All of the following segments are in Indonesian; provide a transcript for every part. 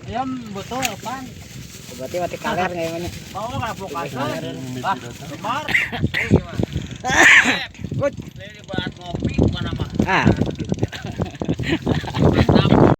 Ayam betul apaan? Berarti mati kaler nggak ini? Mau nggak vokasi? Ah, kemar. Good. Ini buat ngopi bukan apa? Ah. Mantap.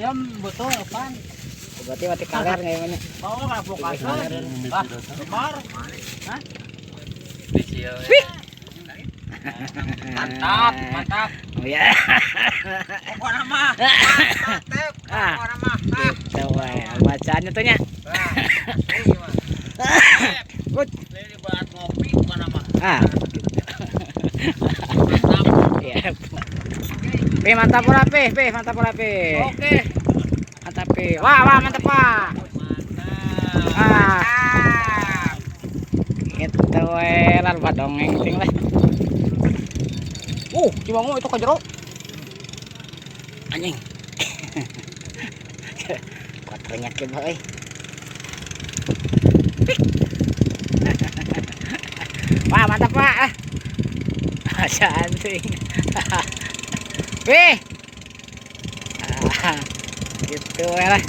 Ayam betul apaan? Berarti mati kaler nggak ini? Mau nggak vokasi? Ah, kemar. Hah? Mantap, mantap. Oh ya. Pokok nama. Mantap. Ah. Pokok nama. Gitu wae. Bacaannya tuh nya. Good. Ini buat ngopi bukan apa? Ah. Mantap. Iya. Pe mantap ora pe, mantap ora pe. Oke. Mantap pe. Wah, mantap Pak. Mantap. Ah. Gitu wae lan badongeng ting lah. Cimongo itu ke jero. Anjing. Kuat banyak ke boy. Wah, mantap Pak. Cantik. Wih. Gitu lah.